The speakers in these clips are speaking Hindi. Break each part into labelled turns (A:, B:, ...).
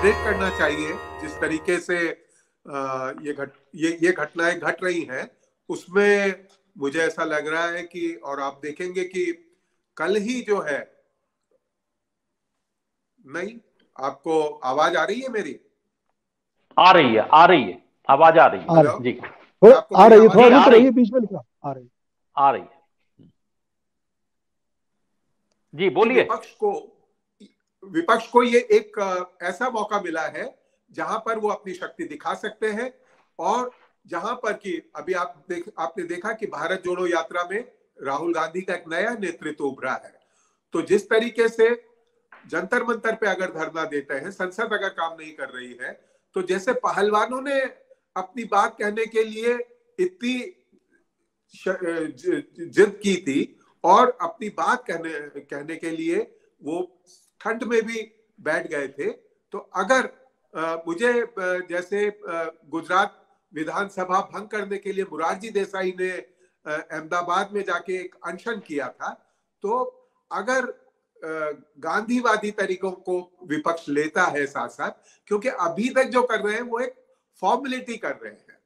A: सेलिब्रेट करना चाहिए। जिस तरीके से ये घटनाएं घट रही हैं, उसमें मुझे ऐसा लग रहा है कि, और आप देखेंगे कि कल ही जो है, नहीं, आपको आवाज आ रही है मेरी?
B: आ रही है, आ रही है, आवाज आ रही है
A: हेलो,
B: जी।
A: क्या आपको
C: आ
A: मेरी
C: रही है,
A: आवाज
C: थोड़ा
A: आ रही
C: रुक
A: है?
C: रही है, बीच में लिखा आ रही है।
B: आ रही है जी,
A: कि
B: बोलिए।
A: विपक्ष को ये एक ऐसा मौका मिला है जहां पर वो अपनी शक्ति दिखा सकते हैं, और जहां पर कि अभी आपने देखा कि भारत जोड़ो यात्रा में राहुल गांधी का एक नया नेतृत्व उभरा है। तो जिस तरीके से जंतर मंतर पे अगर धरना देते हैं, संसद अगर काम नहीं कर रही है, तो जैसे पहलवानों ने अपनी बात कहने के लिए इतनी जिद की थी और अपनी बात कहने के लिए वो ठंड में भी बैठ गए थे, तो अगर मुझे जैसे गुजरात विधानसभा भंग करने के लिए मुरारजी देसाई ने अहमदाबाद में जाके एक अनशन किया था, तो अगर गांधीवादी तरीकों को विपक्ष लेता है साथ साथ, क्योंकि अभी तक जो कर रहे हैं वो एक फॉर्मेलिटी कर रहे हैं।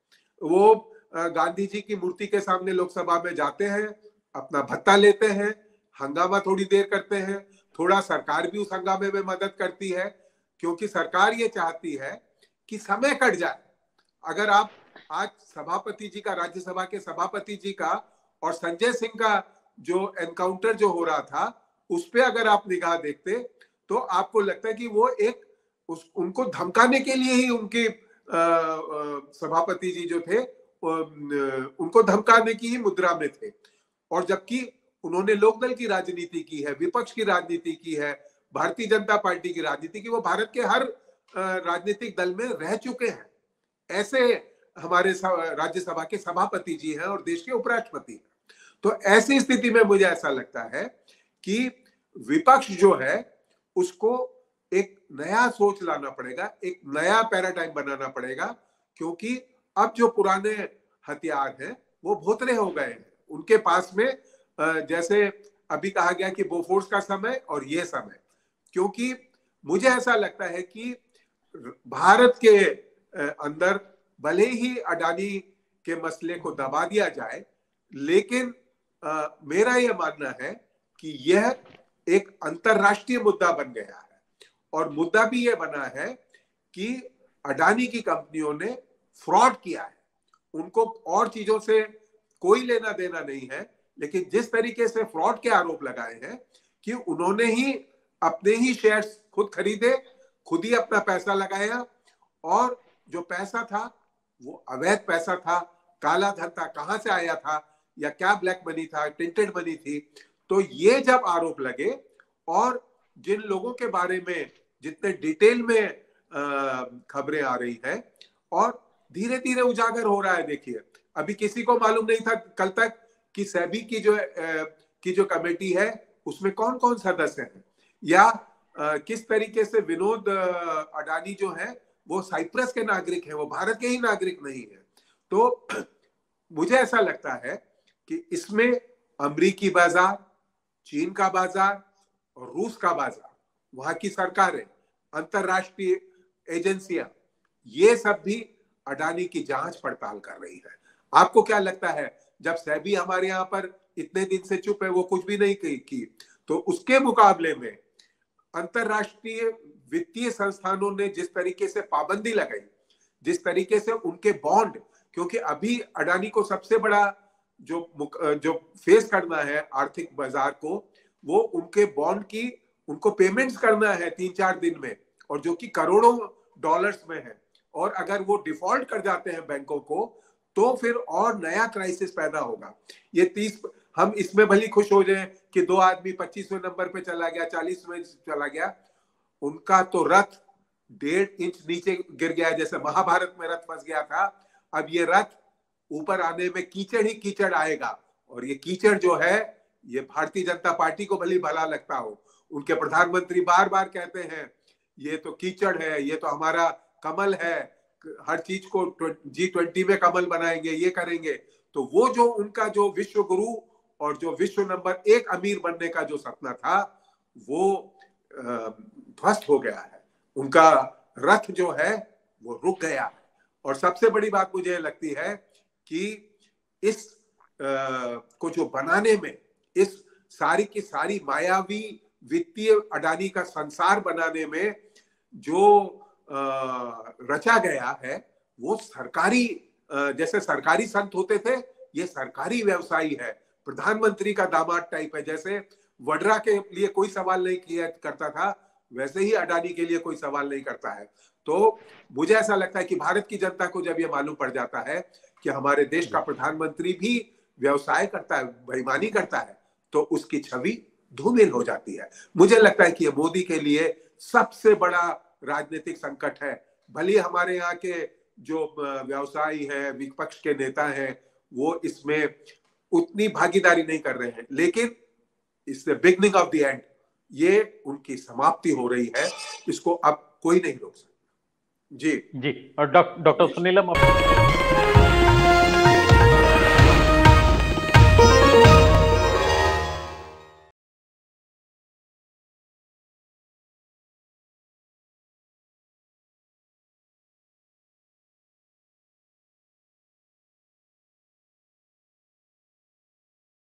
A: वो गांधी जी की मूर्ति के सामने लोकसभा में जाते हैं, अपना भत्ता लेते हैं, हंगामा थोड़ी देर करते हैं, थोड़ा सरकार भी उस हंगामे में मदद करती है, क्योंकि सरकार ये चाहती है कि समय कट जाए। अगर आप आज सभापति जी का, राज्यसभा के सभापति जी का और संजय सिंह का जो एनकाउंटर जो हो रहा था, उस पर अगर आप निगाह देखते तो आपको लगता है कि वो एक उनको धमकाने के लिए ही उनके सभापति जी जो थे उनको धमकाने की ही मुद्रा में थे। और जबकि उन्होंने लोकदल की राजनीति की है, विपक्ष की राजनीति की है, भारतीय जनता पार्टी की राजनीति की, वो भारत के हर राजनीतिक दल में रह चुके हैं। ऐसे हमारे राज्यसभा के सभापति जी हैं और देश के उपराष्ट्रपति हैं। तो ऐसी स्थिति में मुझे ऐसा लगता है कि विपक्ष जो है उसको एक नया सोच लाना पड़ेगा, एक नया पैराडाइम बनाना पड़ेगा, क्योंकि अब जो पुराने हथियार हैं वो भोतरे हो गए हैं उनके पास में। जैसे अभी कहा गया कि बोफोर्स का समय और ये समय, क्योंकि मुझे ऐसा लगता है कि भारत के अंदर भले ही अडानी के मसले को दबा दिया जाए, लेकिन मेरा यह मानना है कि यह एक अंतरराष्ट्रीय मुद्दा बन गया है। और मुद्दा भी यह बना है कि अडानी की कंपनियों ने फ्रॉड किया है, उनको और चीजों से कोई लेना देना नहीं है, लेकिन जिस तरीके से फ्रॉड के आरोप लगाए हैं कि उन्होंने ही अपने ही शेयर्स खुद खरीदे, खुद ही अपना पैसा लगाया, और जो पैसा था वो अवैध पैसा था, काला धन था, कहां से आया था, या क्या ब्लैक मनी था, टिंटेड मनी थी। तो ये जब आरोप लगे और जिन लोगों के बारे में जितने डिटेल में खबरें आ रही हैं और धीरे धीरे उजागर हो रहा है। देखिए, अभी किसी को मालूम नहीं था कल तक कि सेबी की जो कमेटी है उसमें कौन कौन सदस्य हैं, या किस तरीके से विनोद अडानी जो है वो साइप्रस के नागरिक हैं, वो भारत के ही नागरिक नहीं है। तो मुझे ऐसा लगता है कि इसमें अमेरिकी बाजार, चीन का बाजार और रूस का बाजार, वहां की सरकारें, अंतरराष्ट्रीय एजेंसियां, ये सब भी अडानी की जांच पड़ताल कर रही है। आपको क्या लगता है, जब सेबी हमारे यहाँ पर इतने दिन से चुप है, वो कुछ भी नहीं की, तो उसके मुकाबले में अंतरराष्ट्रीय वित्तीय संस्थानों ने जिस तरीके से पाबंदी लगाई, जिस तरीके से उनके बॉन्ड, क्योंकि अभी अडानी को सबसे बड़ा जो फेस करना है आर्थिक बाजार को, वो उनके बॉन्ड की उनको पेमेंट्स करना है 3-4 दिन में, और जो कि करोड़ों डॉलर्स में है। और अगर वो डिफॉल्ट कर जाते हैं बैंकों को, तो फिर और नया क्राइसिस पैदा होगा। ये 30, हम इसमें भली खुश हो जाए कि 2 आदमी 25वें नंबर पे चला गया, 40वें चला गया, उनका तो रथ 1.5 इंच नीचे गिर गया, जैसे महाभारत में रथ फंस गया था। अब ये रथ ऊपर आने में कीचड़ ही कीचड़ आएगा, और ये कीचड़ जो है ये भारतीय जनता पार्टी को भली भला लगता हो। उनके प्रधानमंत्री बार बार कहते हैं ये तो कीचड़ है, ये तो हमारा कमल है, हर चीज को G20 में कमल बनाएंगे, ये करेंगे। तो वो जो उनका जो विश्व गुरु और जो विश्व नंबर 1 अमीर बनने का जो सपना था, वो ध्वस्त हो गया है। उनका रथ जो है वो रुक गया है। और सबसे बड़ी बात मुझे लगती है कि इस को जो बनाने में, इस सारी की सारी मायावी वित्तीय अडानी का संसार बनाने में जो रचा गया है, वो सरकारी, जैसे सरकारी संत होते थे, ये सरकारी व्यवसायी है, प्रधानमंत्री का दामाद टाइप है। जैसे वड्रा के लिए कोई सवाल नहीं किया करता था, वैसे ही अडानी के लिए कोई सवाल नहीं करता है। तो मुझे ऐसा लगता है कि भारत की जनता को जब ये मालूम पड़ जाता है कि हमारे देश का प्रधानमंत्री भी व्यवसाय करता है, बेईमानी करता है, तो उसकी छवि धूमिल हो जाती है। मुझे लगता है कि ये मोदी के लिए सबसे बड़ा राजनीतिक संकट है। भले हमारे यहाँ के जो व्यवसायी हैं, विपक्ष के नेता हैं, वो इसमें उतनी भागीदारी नहीं कर रहे हैं, लेकिन it's the beginning of the end. ये उनकी समाप्ति हो रही है, इसको अब कोई नहीं रोक सकता। जी
B: जी। और डॉक्टर सुनीलम